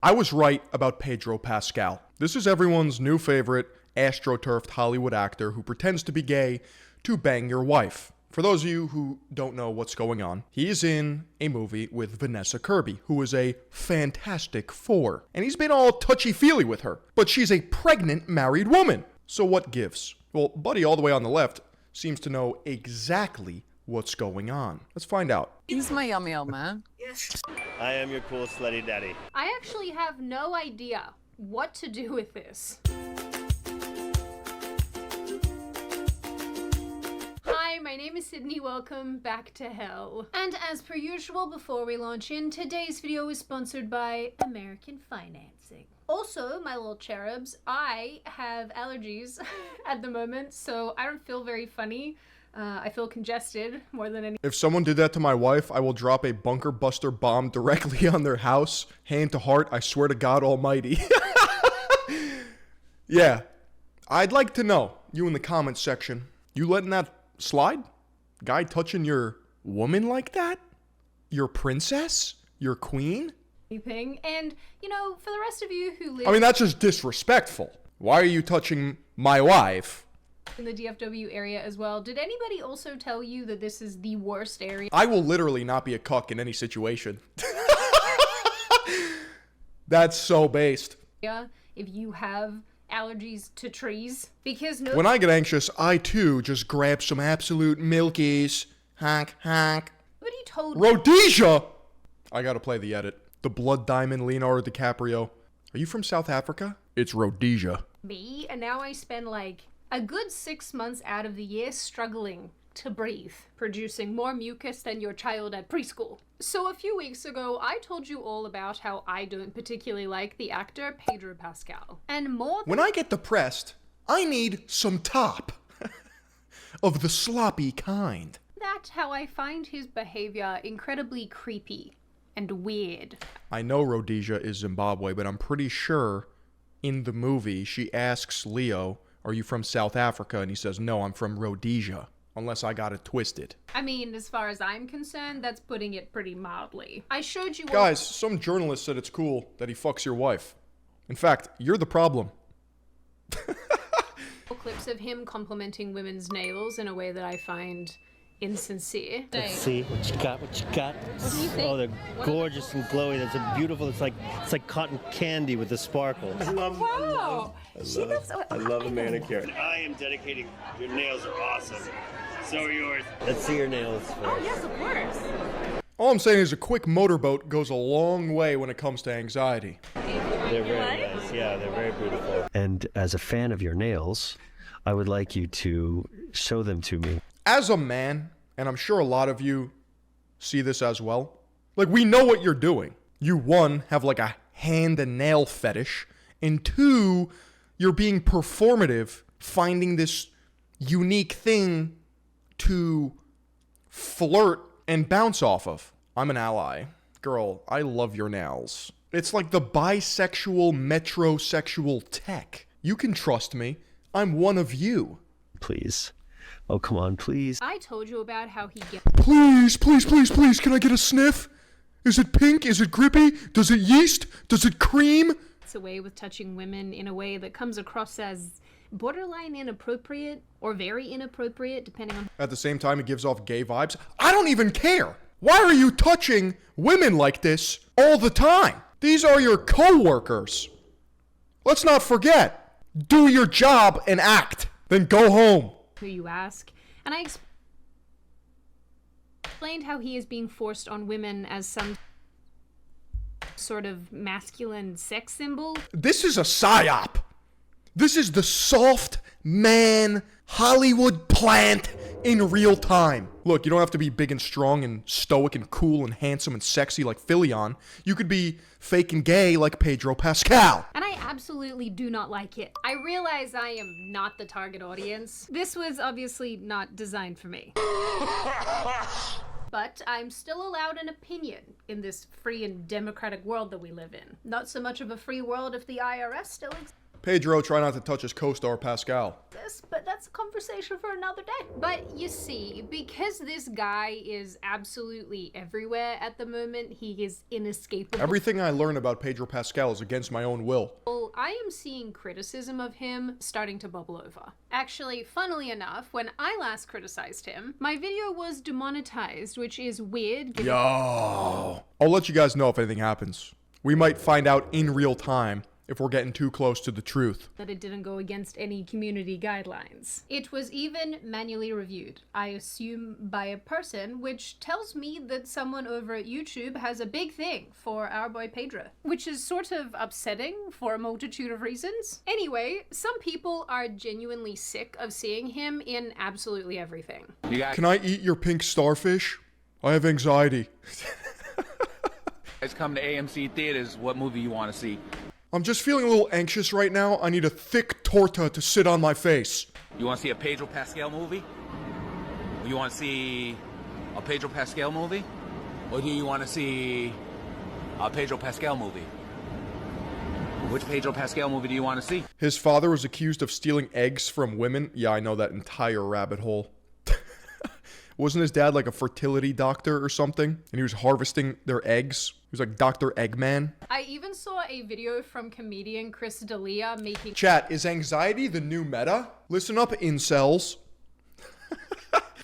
I was right about Pedro Pascal. This is everyone's new favorite astroturfed Hollywood actor who pretends to be gay to bang your wife. For those of you who don't know what's going on, he is in a movie with Vanessa Kirby, who is a fantastic four. And he's been all touchy-feely with her. But she's a pregnant married woman. So what gives? Well, Buddy all the way on the left seems to know exactly what's going on. Let's find out. He's my yummy old man. Yes. I am your cool slutty daddy. I actually have no idea what to do with this. Hi, my name is Sydney. Welcome back to hell. And as per usual, before we launch in, today's video is sponsored by American Financing. Also, my little cherubs, I have allergies at the moment, so I don't feel very funny. I feel congested more than any. If someone did that to my wife, I will drop a bunker buster bomb directly on their house, hand to heart, I swear to God almighty. Yeah, I'd like to know, you in the comments section, you letting that slide? Guy touching your woman like that? Your princess? Your queen? And, you know, for the rest of you who live... I mean, that's just disrespectful. Why are you touching my wife? In the DFW area as well. Did anybody also tell you that this is the worst area? I will literally not be a cuck in any situation. That's so based. Yeah, if you have allergies to trees. Because no... When I get anxious, I too just grab some absolute milkies. Honk, honk. Nobody told me. Rhodesia! I gotta play the edit. The blood diamond Leonardo DiCaprio. Are you from South Africa? It's Rhodesia. Me, and now I spend like a good 6 months out of the year struggling to breathe, producing more mucus than your child at preschool. So a few weeks ago, I told you all about how I don't particularly like the actor Pedro Pascal. And more than... When I get depressed, I need some top. Of the sloppy kind. That's how I find his behavior incredibly creepy and weird. I know Rhodesia is Zimbabwe, but I'm pretty sure in the movie she asks Leo, "Are you from South Africa?" And he says, "No, I'm from Rhodesia." Unless I got it twisted. I mean, as far as I'm concerned, that's putting it pretty mildly. I showed you... Guys, some journalist said it's cool that he fucks your wife. In fact, you're the problem. Clips of him complimenting women's nails in a way that I find insincere. Let's see what you got, what you got. What do you think? Oh, they're gorgeous and glowy. That's a beautiful, it's like cotton candy with the sparkle. I love a manicure. I am dedicating, your nails are awesome. So are yours. Let's see your nails first. Oh, yes, of course. All I'm saying is a quick motorboat goes a long way when it comes to anxiety. They're very nice. Yeah, they're very beautiful. And as a fan of your nails, I would like you to show them to me. As a man, and I'm sure a lot of you see this as well, like, we know what you're doing. You, one, have like a hand and nail fetish, and two, you're being performative, finding this unique thing to flirt and bounce off of. I'm an ally. Girl, I love your nails. It's like the bisexual metrosexual tech. You can trust me. I'm one of you. Please. Oh, come on, please. I told you about how he gets... Please, please, please, please, can I get a sniff? Is it pink? Is it grippy? Does it yeast? Does it cream? away with touching women in a way that comes across as borderline inappropriate or very inappropriate, depending on... At the same time, it gives off gay vibes. I don't even care. Why are you touching women like this all the time? These are your co-workers. Let's not forget. Do your job and act. Then go home. Who you ask. And I explained how he is being forced on women as some sort of masculine sex symbol. This is a psyop. This is the soft man Hollywood plant in real time. Look, you don't have to be big and strong and stoic and cool and handsome and sexy like Philion. You could be fake and gay like Pedro Pascal. And I absolutely do not like it. I realize I am not the target audience. This was obviously not designed for me. But I'm still allowed an opinion in this free and democratic world that we live in. Not so much of a free world if the IRS still exists. Pedro, try not to touch his co-star Pascal. But that's a conversation for another day. But you see, because this guy is absolutely everywhere at the moment, he is inescapable. Everything I learn about Pedro Pascal is against my own will. I am seeing criticism of him starting to bubble over. Actually, funnily enough, when I last criticized him, my video was demonetized, which is weird. Yo. I'll let you guys know if anything happens. We might find out in real time if we're getting too close to the truth. That it didn't go against any community guidelines. It was even manually reviewed, I assume by a person, which tells me that someone over at YouTube has a big thing for our boy Pedro, which is sort of upsetting for a multitude of reasons. Anyway, some people are genuinely sick of seeing him in absolutely everything. Can I eat your pink starfish? I have anxiety. Guys, come to AMC Theaters. What movie you want to see? I'm just feeling a little anxious right now. I need a thick torta to sit on my face. You want to see a Pedro Pascal movie? You want to see a Pedro Pascal movie? Or do you want to see a Pedro Pascal movie? Which Pedro Pascal movie do you want to see? His father was accused of stealing eggs from women. Yeah, I know that entire rabbit hole. Wasn't his dad like a fertility doctor or something? And he was harvesting their eggs? He was like Dr. Eggman. I even saw a video from comedian Chris D'Elia making— Chat, is anxiety the new meta? Listen up, incels.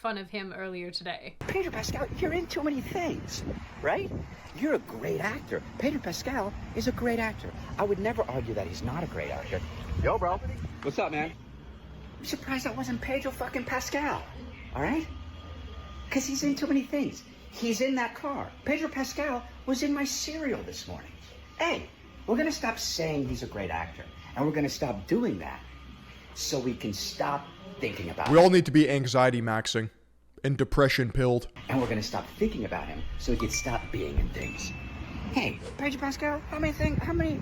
fun of him earlier today. Pedro Pascal, you're in too many things, right? You're a great actor. Pedro Pascal is a great actor. I would never argue that he's not a great actor. Yo, bro. What's up, man? I'm surprised that wasn't Pedro fucking Pascal, all right? Because he's in too many things. He's in that car. Pedro Pascal was in my cereal this morning. Hey, we're going to stop saying he's a great actor. And we're going to stop doing that so we can stop thinking about We all need to be anxiety maxing and depression pilled. And we're going to stop thinking about him so we can stop being in things. Hey, Pedro Pascal, how many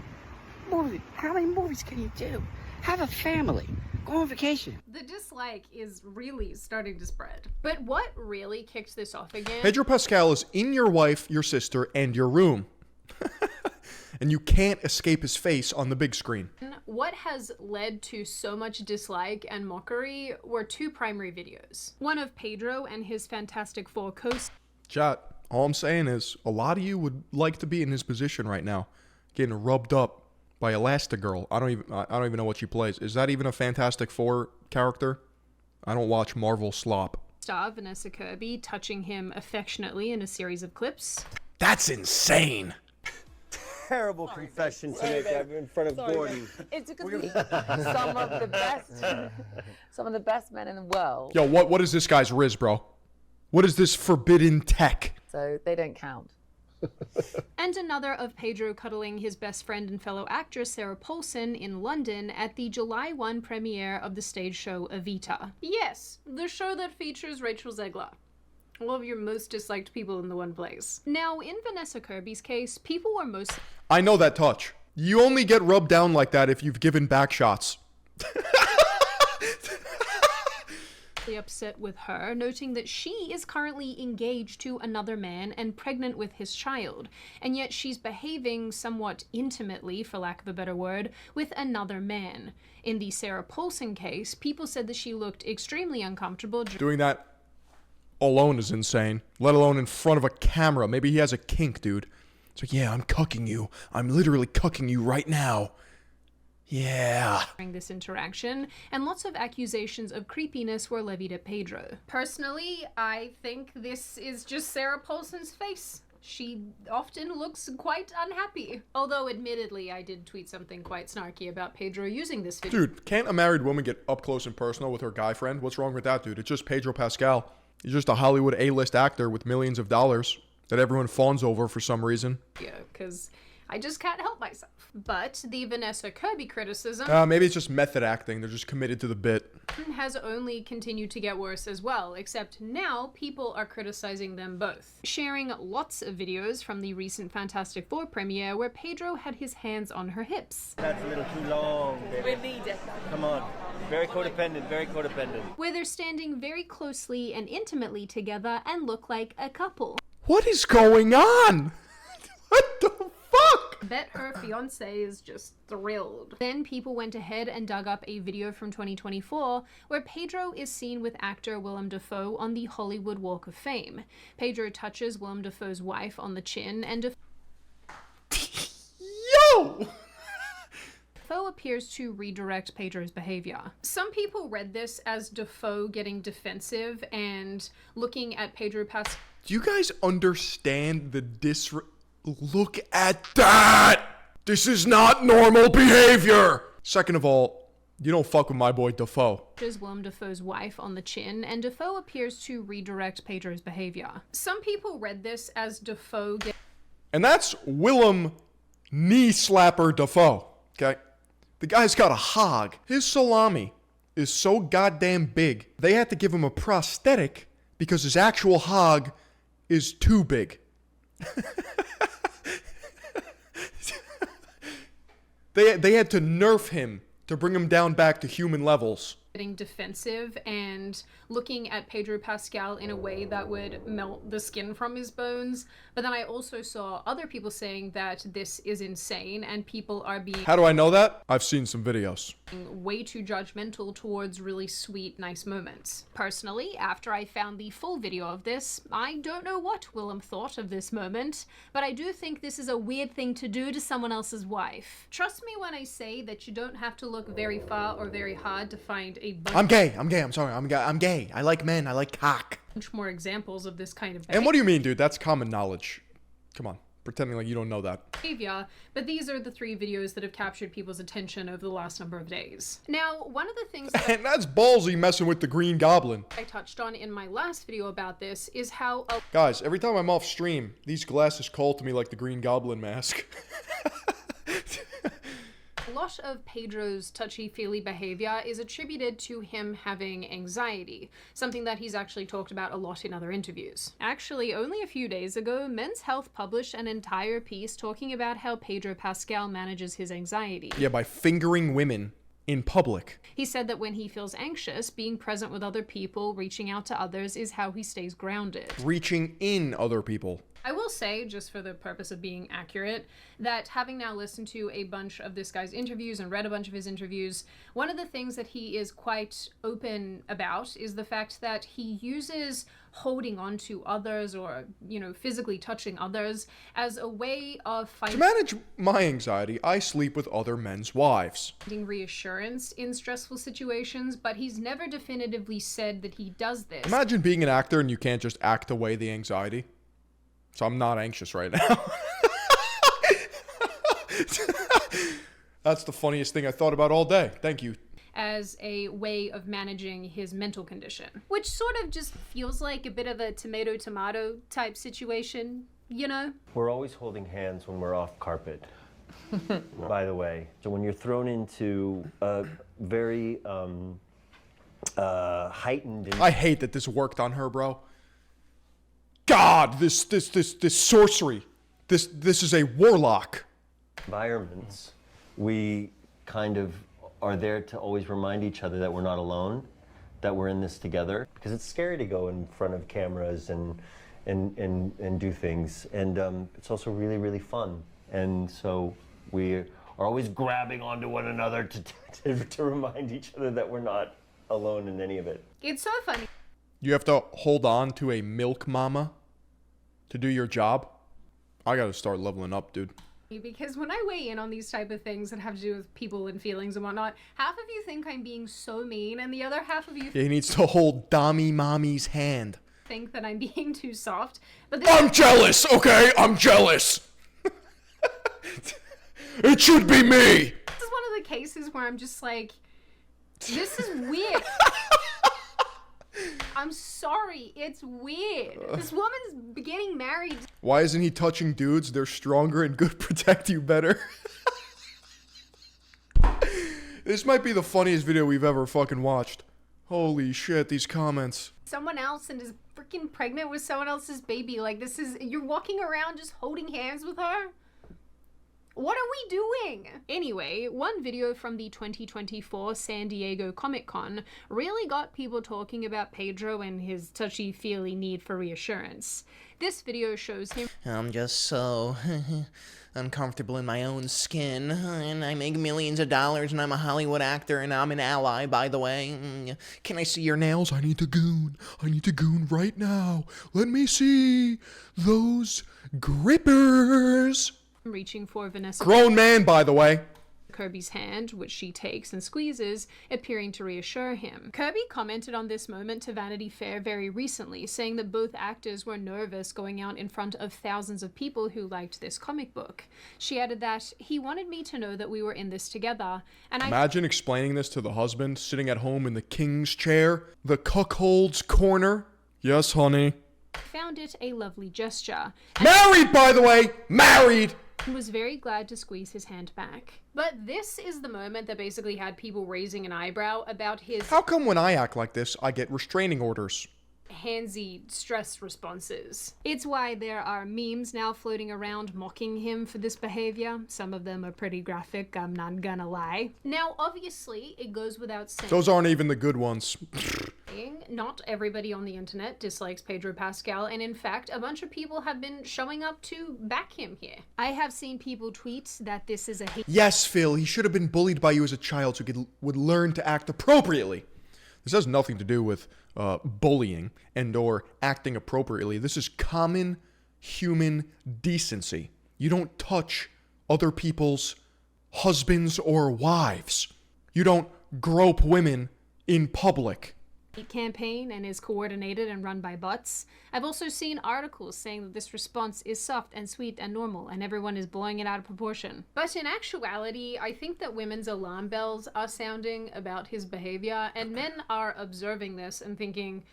movies can you do? Have a family. Go on vacation. The dislike is really starting to spread. But what really kicked this off again? Pedro Pascal is in your wife, your sister, and your room. And you can't escape his face on the big screen. What has led to so much dislike and mockery were two primary videos. One of Pedro and his Fantastic Four co-stars. Chat, all I'm saying is a lot of you would like to be in his position right now, getting rubbed up by Elastigirl. I don't even know what she plays. Is that even a Fantastic Four character? I don't watch Marvel slop. Star Vanessa Kirby touching him affectionately in a series of clips. That's insane. Terrible confession to make in front of Gordon. It's because some of the best men in the world. Yo, what is this guy's riz, bro? What is this forbidden tech? So they don't count. And another of Pedro cuddling his best friend and fellow actress Sarah Paulson in London at the July 1 premiere of the stage show Evita. Yes, the show that features Rachel Zegler. All of your most disliked people in the one place. Now, in Vanessa Kirby's case, people were most— I know that touch. You only get rubbed down like that if you've given back shots. upset with her, noting that she is currently engaged to another man and pregnant with his child, and yet she's behaving somewhat intimately, for lack of a better word, with another man. In the Sarah Paulson case, people said that she looked extremely uncomfortable. Doing that alone is insane, let alone in front of a camera. Maybe he has a kink, dude. It's like, yeah, I'm cucking you. I'm literally cucking you right now. Yeah. During this interaction, and lots of accusations of creepiness were levied at Pedro. Personally, I think this is just Sarah Paulson's face. She often looks quite unhappy. Although, admittedly, I did tweet something quite snarky about Pedro using this video. Dude, can't a married woman get up close and personal with her guy friend? What's wrong with that, dude? It's just Pedro Pascal. He's just a Hollywood A-list actor with millions of dollars that everyone fawns over for some reason. Yeah, because I just can't help myself. But the Vanessa Kirby criticism maybe it's just method acting. They're just committed to the bit. Has only continued to get worse as well, except now people are criticizing them both. Sharing lots of videos from the recent Fantastic Four premiere where Pedro had his hands on her hips. That's a little too long, baby. We need it. Come on. Very codependent, very codependent. Where they're standing very closely and intimately together and look like a couple. What is going on? What the fuck? Bet her fiance is just thrilled. Then people went ahead and dug up a video from 2024 where Pedro is seen with actor Willem Dafoe on the Hollywood Walk of Fame. Pedro touches Willem Dafoe's wife on the chin and Yo! Dafoe appears to redirect Pedro's behavior. Some people read this as Dafoe getting defensive and looking at Pedro Pascal. Do you guys understand the Look at that! This is not normal behavior! Second of all, you don't fuck with my boy Dafoe. Willem Dafoe's wife on the chin, and Dafoe appears to redirect Pedro's behavior. Some people read this as Dafoe And that's Willem Knee Slapper Dafoe, okay? The guy's got a hog. His salami is so goddamn big, they had to give him a prosthetic because his actual hog is too big. They had to nerf him to bring him down back to human levels. getting defensive and looking at Pedro Pascal in a way that would melt the skin from his bones. But then I also saw other people saying that this is insane and people are being How do I know that? I've seen some videos. way too judgmental towards really sweet, nice moments. Personally, after I found the full video of this, I don't know what Willem thought of this moment, but I do think this is a weird thing to do to someone else's wife. Trust me when I say that you don't have to look very far or very hard to find a I'm gay. I'm sorry. I'm gay. I like men. I like cock. bunch more examples of this kind of And what do you mean, dude? That's common knowledge. Come on. Pretending like you don't know that. behavior, but these are the 3 videos that have captured people's attention over the last number of days. Now, one of the things that And that's ballsy messing with the Green Goblin. I touched on in my last video about this is how Guys, every time I'm off stream, these glasses call to me like the Green Goblin mask. a lot of Pedro's touchy-feely behavior is attributed to him having anxiety, something that he's actually talked about a lot in other interviews. Actually, only a few days ago, Men's Health published an entire piece talking about how Pedro Pascal manages his anxiety. Yeah, by fingering women in public. He said that when he feels anxious, being present with other people, reaching out to others is how he stays grounded. Reaching in other people. I will say, just for the purpose of being accurate, that having now listened to a bunch of this guy's interviews and read a bunch of his interviews, one of the things that he is quite open about is the fact that he uses holding on to others or, you know, physically touching others as a way of To manage my anxiety, I sleep with other men's wives. finding reassurance in stressful situations, but he's never definitively said that he does this. Imagine being an actor and you can't just act away the anxiety. So I'm not anxious right now. That's the funniest thing I thought about all day. Thank you. As a way of managing his mental condition, which sort of just feels like a bit of a tomato type situation, you know? We're always holding hands when we're off carpet, by the way. So when you're thrown into a very heightened... I hate that this worked on her, bro. God, this sorcery. This is a warlock. environments, we kind of are there to always remind each other that we're not alone, that we're in this together. Because it's scary to go in front of cameras and do things. And it's also really, really fun. And so we are always grabbing onto one another to remind each other that we're not alone in any of it. It's so funny. You have to hold on to a milk mama to do your job. I gotta start leveling up, dude. Because when I weigh in on these type of things that have to do with people and feelings and whatnot, half of you think I'm being so mean, and the other half of you Yeah, he needs to hold Dommy Mommy's hand. think that I'm being too soft. But I'm jealous, okay? I'm jealous. It should be me. this is one of the cases where I'm just like, this is weird. I'm sorry, it's weird. This woman's getting married. Why isn't he touching dudes? They're stronger and could protect you better. This might be the funniest video we've ever fucking watched. Holy shit, these comments. Someone else and is freaking pregnant with someone else's baby. Like, this is, you're walking around just holding hands with her? What are we doing? Anyway, one video from the 2024 San Diego Comic-Con really got people talking about Pedro and his touchy-feely need for reassurance. This video shows him I'm just so uncomfortable in my own skin, and I make millions of dollars, and I'm a Hollywood actor, and I'm an ally, by the way. Can I see your nails? I need to goon. I need to goon right now. Let me see those grippers. reaching for Vanessa Grown man, by the way. Kirby's hand, which she takes and squeezes, appearing to reassure him. Kirby commented on this moment to Vanity Fair very recently, saying that both actors were nervous going out in front of thousands of people who liked this comic book. She added that, "He wanted me to know that we were in this together, and Imagine explaining this to the husband, sitting at home in the king's chair, the cuckold's corner. Yes, honey. found it a lovely gesture." Married, by the way! Married! And was very glad to squeeze his hand back. But this is the moment that basically had people raising an eyebrow about his How come when I act like this, I get restraining orders? handsy stress responses. It's why there are memes now floating around mocking him for this behavior. Some of them are pretty graphic, I'm not gonna lie. Now, obviously, it goes without saying, Those aren't even the good ones. not everybody on the internet dislikes Pedro Pascal, and in fact, a bunch of people have been showing up to back him here. I have seen people tweet that this is a hate Yes, Phil, he should have been bullied by you as a child so he would learn to act appropriately. This has nothing to do with bullying and or acting appropriately. This is common human decency. You don't touch other people's husbands or wives. You don't grope women in public. campaign and is coordinated and run by bots. I've also seen articles saying that this response is soft and sweet and normal and everyone is blowing it out of proportion. But in actuality, I think that women's alarm bells are sounding about his behavior, and men are observing this and thinking,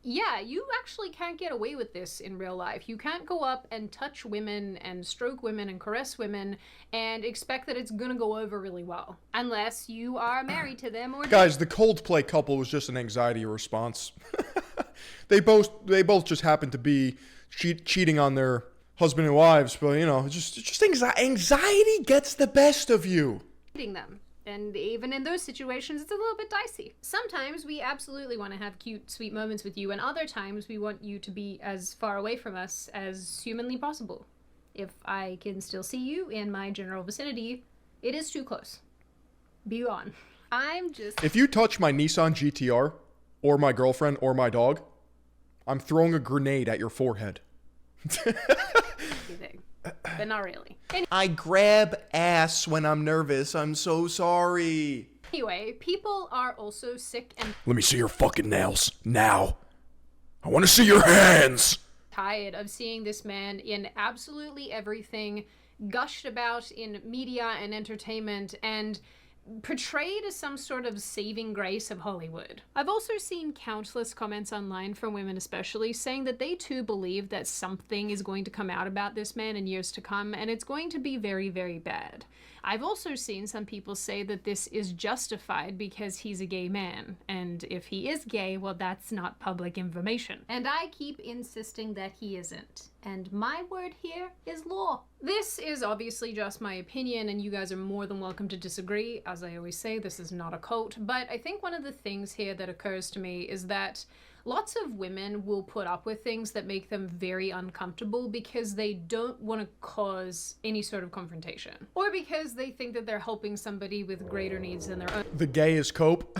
yeah, you actually can't get away with this in real life. You can't go up and touch women and stroke women and caress women and expect that it's gonna go over really well. Unless you are married to them or Guys, the Coldplay couple was just an anxiety response. They both just happened to be cheating on their husband and wives, but you know, just anxiety gets the best of you. dating them. And even in those situations, it's a little bit dicey. Sometimes we absolutely want to have cute, sweet moments with you, and other times we want you to be as far away from us as humanly possible. If I can still see you in my general vicinity, it is too close. Be gone. I'm just If you touch my Nissan GTR, or my girlfriend, or my dog, I'm throwing a grenade at your forehead. kidding. But not really. I grab ass when I'm nervous. I'm so sorry. Anyway, people are also sick and Let me see your fucking nails. Now. I want to see your hands. tired of seeing this man in absolutely everything, gushed about in media and entertainment, and portrayed as some sort of saving grace of Hollywood. I've also seen countless comments online from women especially saying that they too believe that something is going to come out about this man in years to come, and it's going to be very, very bad. I've also seen some people say that this is justified because he's a gay man, and if he is gay, well, that's not public information. And I keep insisting that he isn't. And my word here is law. This is obviously just my opinion, and you guys are more than welcome to disagree. As I always say, this is not a cult, but I think one of the things here that occurs to me is that lots of women will put up with things that make them very uncomfortable because they don't want to cause any sort of confrontation, or because they think that they're helping somebody with greater needs than their own. The gay is cope.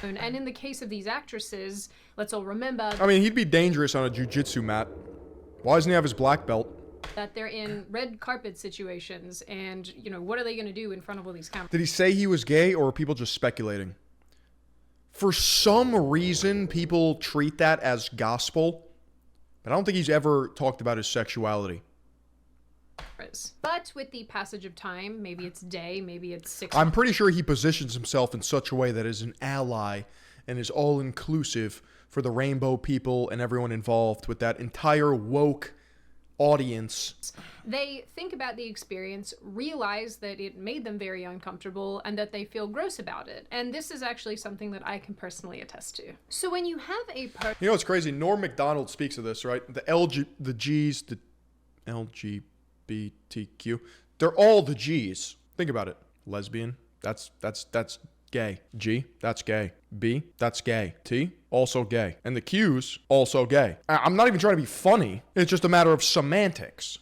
And in the case of these actresses, let's all remember I mean, he'd be dangerous on a jiu-jitsu mat. Why doesn't he have his black belt? that they're in red carpet situations, and, you know, what are they going to do in front of all these cameras? Did he say he was gay, or are people just speculating? For some reason, people treat that as gospel, but I don't think he's ever talked about his sexuality. But with the passage of time, maybe it's day, maybe it's 6 I'm pretty sure he positions himself in such a way that is an ally and is all-inclusive for the rainbow people and everyone involved with that entire woke audience. They think about the experience, realize that it made them very uncomfortable, and that they feel gross about it. And this is actually something that I can personally attest to. So when you have a You know what's crazy? Norm Macdonald speaks of this, right? The G's, the LGBTQ. They're all the G's. Think about it. Lesbian, that's gay. G, that's gay. B, that's gay. T, also gay. And the Q's, also gay. I'm not even trying to be funny. It's just a matter of semantics.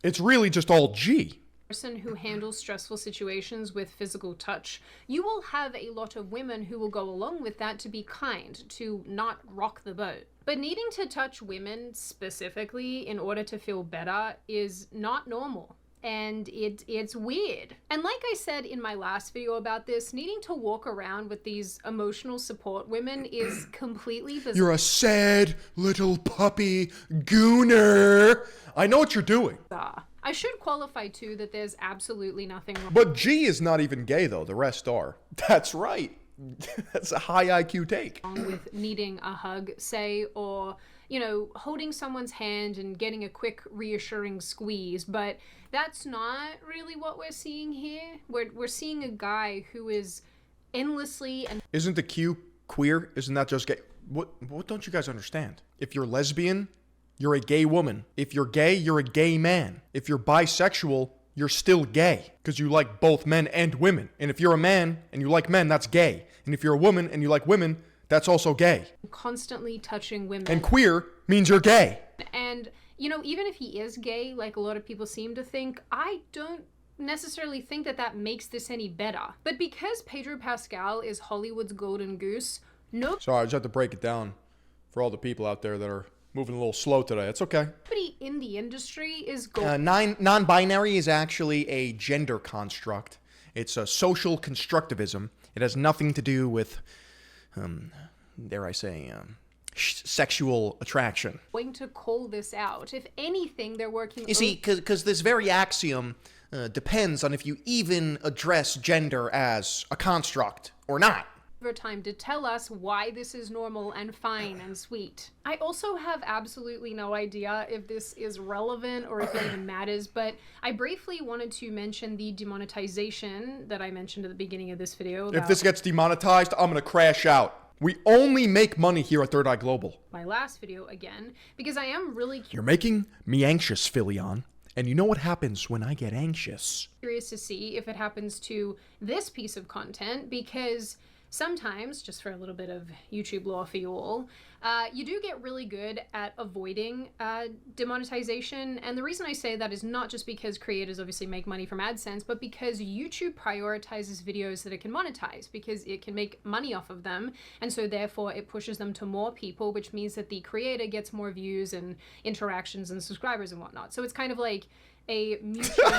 It's really just all G. Person who handles stressful situations with physical touch, you will have a lot of women who will go along with that to be kind, to not rock the boat. But needing to touch women specifically in order to feel better is not normal. And it's weird. And like I said in my last video about this, needing to walk around with these emotional support women is completely bizarre. You're a sad little puppy gooner. I know what you're doing. I should qualify too that there's absolutely nothing wrong. But G is not even gay though. The rest are. That's right. That's a high IQ take. With needing a hug, say, or, you know, holding someone's hand and getting a quick reassuring squeeze, but that's not really what we're seeing here. We're seeing a guy who is endlessly and Isn't the Q queer? Isn't that just gay? What don't you guys understand? If you're lesbian, you're a gay woman. If you're gay, you're a gay man. If you're bisexual, you're still gay because you like both men and women. And if you're a man and you like men, that's gay. And if you're a woman and you like women, that's also gay. constantly touching women. And queer means you're gay. And, you know, even if he is gay, like a lot of people seem to think, I don't necessarily think that that makes this any better. But because Pedro Pascal is Hollywood's golden goose, Sorry, I just have to break it down for all the people out there that are moving a little slow today. It's okay. nobody in the industry is Non-binary is actually a gender construct. It's a social constructivism. It has nothing to do with, dare I say, sexual attraction. going to call this out. If anything, they're working... You see, because this very axiom depends on if you even address gender as a construct or not. over time to tell us why this is normal and fine and sweet. I also have absolutely no idea if this is relevant or if it even matters, but I briefly wanted to mention the demonetization that I mentioned at the beginning of this video. If this gets demonetized, I'm gonna crash out. We only make money here at Third Eye Global. My last video again, because I am really You're making me anxious, Philion. And you know what happens when I get anxious. curious to see if it happens to this piece of content, because sometimes, just for a little bit of YouTube lore for you all, you do get really good at avoiding demonetization. And the reason I say that is not just because creators obviously make money from AdSense, but because YouTube prioritizes videos that it can monetize, because it can make money off of them. And so therefore it pushes them to more people, which means that the creator gets more views and interactions and subscribers and whatnot. So it's kind of like a mutual...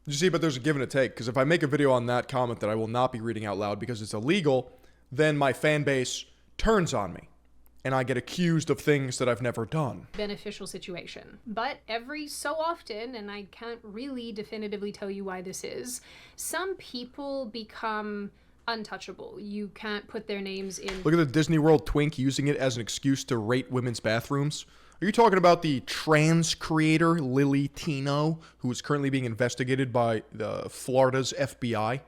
You see, but there's a give and a take, because if I make a video on that comment that I will not be reading out loud because it's illegal, then my fan base turns on me, and I get accused of things that I've never done. beneficial situation. But every so often, and I can't really definitively tell you why this is, some people become untouchable. You can't put their names in... Look at the Disney World twink using it as an excuse to rate women's bathrooms. Are you talking about the trans creator, Lily Tino, who is currently being investigated by Florida's FBI?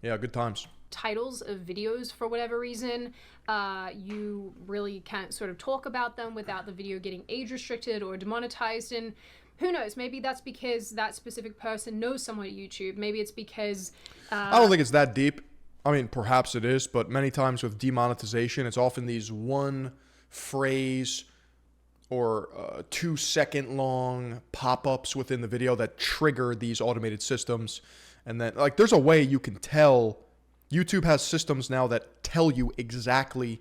Yeah, good times. titles of videos for whatever reason. You really can't sort of talk about them without the video getting age restricted or demonetized, and who knows, maybe that's because that specific person knows someone at YouTube. Maybe it's because... I don't think it's that deep. I mean, perhaps it is, but many times with demonetization, it's often these one phrase or 2-second long pop-ups within the video that trigger these automated systems. And then, like, there's a way you can tell. YouTube has systems now that tell you exactly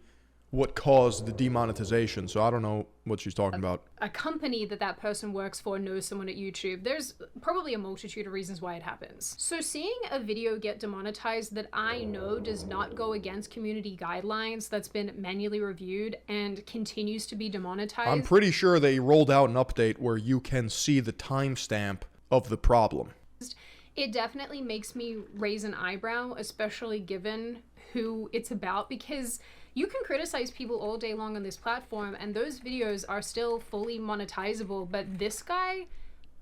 what caused the demonetization. So I don't know what she's talking about. A company that person works for knows someone at YouTube. There's probably a multitude of reasons why it happens. So seeing a video get demonetized that I know does not go against community guidelines, that's been manually reviewed and continues to be demonetized. I'm pretty sure they rolled out an update where you can see the timestamp of the problem. It definitely makes me raise an eyebrow, especially given who it's about, because you can criticize people all day long on this platform and those videos are still fully monetizable, but this guy,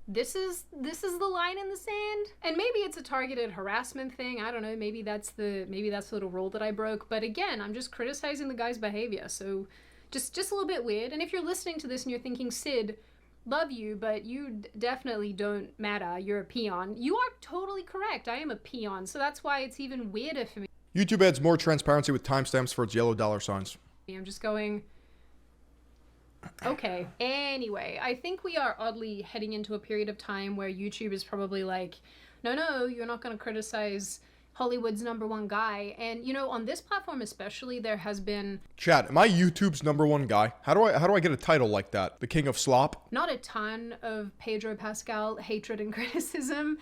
this is the line in the sand. And maybe it's a targeted harassment thing, I don't know, maybe that's the little rule that I broke, but again, I'm just criticizing the guy's behavior, so just a little bit weird. And if you're listening to this and you're thinking, Sid, love you, but you definitely don't matter, you're a peon, you are totally correct. I am a peon, so that's why it's even weirder for me. YouTube adds more transparency with timestamps for its yellow dollar signs. I'm just going, okay. Anyway, I think we are oddly heading into a period of time where YouTube is probably like, no, you're not going to criticize Hollywood's #1 guy. And, you know, on this platform especially, there has been... Chat, am I YouTube's #1 guy? How do I get a title like that? The King of Slop? Not a ton of Pedro Pascal hatred and criticism.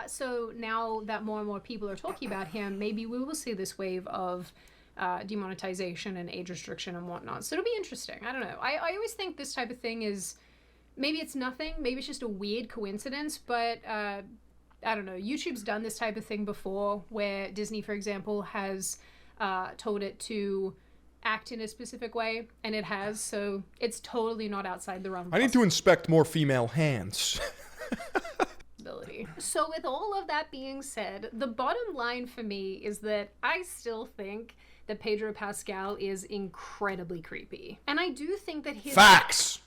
So now that more and more people are talking about him, maybe we will see this wave of demonetization and age restriction and whatnot. So it'll be interesting. I don't know. I always think this type of thing is... Maybe it's nothing. Maybe it's just a weird coincidence, but... I don't know, YouTube's done this type of thing before, where Disney, for example, has told it to act in a specific way, and it has, so it's totally not outside the realm of I need to inspect more female hands. possibility. So with all of that being said, the bottom line for me is that I still think that Pedro Pascal is incredibly creepy. And I do think that his... Facts!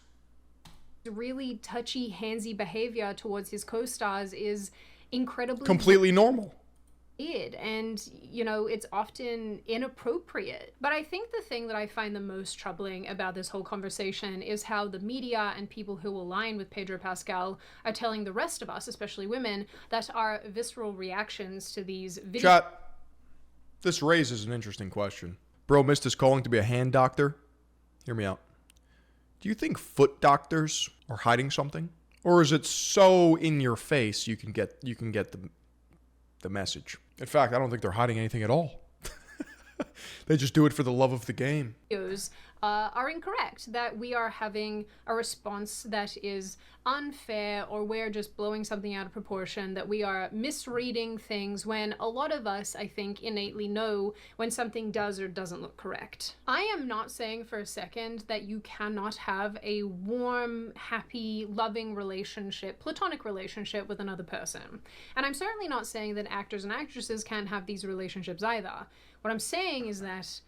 really touchy, handsy behavior towards his co-stars is incredibly completely normal. Weird, and you know, it's often inappropriate. But I think the thing that I find the most troubling about this whole conversation is how the media and people who align with Pedro Pascal are telling the rest of us, especially women, that our visceral reactions to these videos... Chat, this raises an interesting question. Bro missed his calling to be a hand doctor. Hear me out. Do you think foot doctors are hiding something? Or is it so in your face you can get the message? In fact, I don't think they're hiding anything at all. They just do it for the love of the game. Are incorrect, that we are having a response that is unfair, or we're just blowing something out of proportion, that we are misreading things, when a lot of us, I think, innately know when something does or doesn't look correct. I am not saying for a second that you cannot have a warm, happy, loving relationship, platonic relationship with another person. And I'm certainly not saying that actors and actresses can't have these relationships either. What I'm saying is that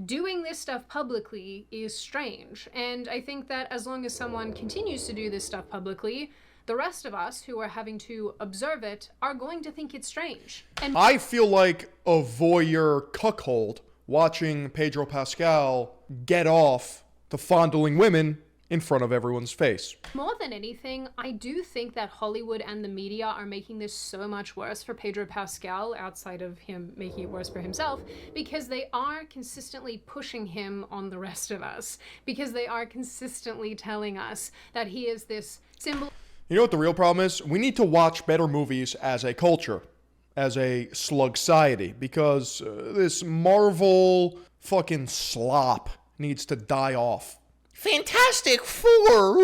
doing this stuff publicly is strange, and I think that as long as someone continues to do this stuff publicly, the rest of us who are having to observe it are going to think it's strange. And I feel like a voyeur cuckold watching Pedro Pascal get off to fondling women in front of everyone's face. more than anything, I do think that Hollywood and the media are making this so much worse for Pedro Pascal, outside of him making it worse for himself, because they are consistently pushing him on the rest of us, because they are consistently telling us that he is this symbol. You know what the real problem is? We need to watch better movies as a culture, as a slug-society, because this Marvel fucking slop needs to die off. Fantastic Four!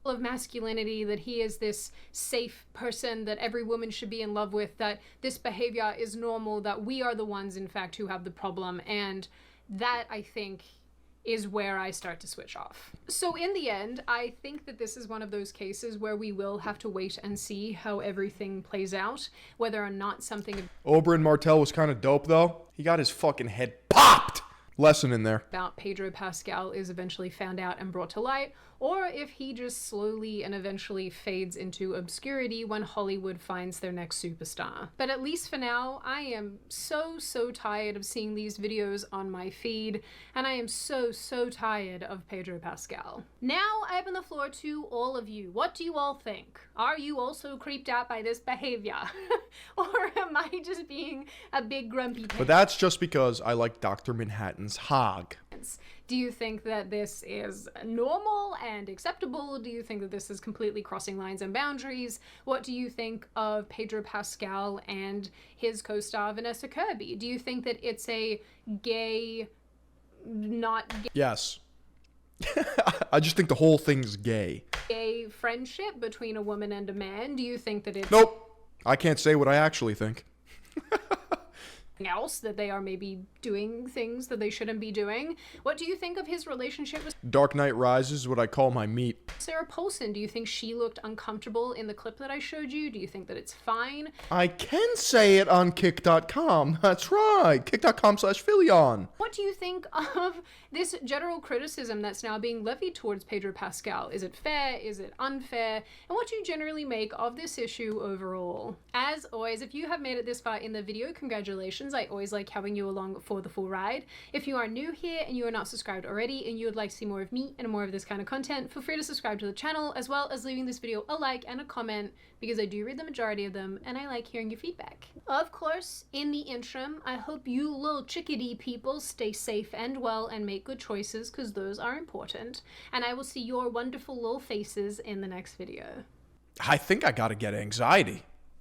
Of masculinity, that he is this safe person that every woman should be in love with, that this behavior is normal, that we are the ones, in fact, who have the problem, and that, I think, is where I start to switch off. So in the end, I think that this is one of those cases where we will have to wait and see how everything plays out, whether or not something Oberyn Martell was kind of dope, though. He got his fucking head popped! Lesson in there. about Pedro Pascal is eventually found out and brought to light, or if he just slowly and eventually fades into obscurity when Hollywood finds their next superstar. But at least for now, I am so tired of seeing these videos on my feed, and I am so tired of Pedro Pascal. Now I open the floor to all of you. What do you all think? Are you also creeped out by this behavior? Or am I just being a big grumpy But that's just because I like Dr. Manhattan's hog. Do you think that this is normal and acceptable? Do you think that this is completely crossing lines and boundaries? What do you think of Pedro Pascal and his co-star Vanessa Kirby? Do you think that it's a gay, not gay, Yes. I just think the whole thing's gay. friendship between a woman and a man? Do you think that it's Nope. I can't say what I actually think. else, that they are maybe doing things that they shouldn't be doing. What do you think of his relationship with Dark Knight Rises is what I call my meat. Sarah Paulson? Do you think she looked uncomfortable in the clip that I showed you? Do you think that it's fine? I can say it on kick.com. That's right. Kick.com/Philion. What do you think of this general criticism that's now being levied towards Pedro Pascal? Is it fair? Is it unfair? And what do you generally make of this issue overall? As always, if you have made it this far in the video, congratulations. I always like having you along for the full ride. If you are new here and you are not subscribed already and you would like to see more of me and more of this kind of content, feel free to subscribe to the channel, as well as leaving this video a like and a comment, because I do read the majority of them and I like hearing your feedback. Of course, in the interim, I hope you little chickadee people stay safe and well and make good choices, because those are important. And I will see your wonderful little faces in the next video. I think I gotta get anxiety.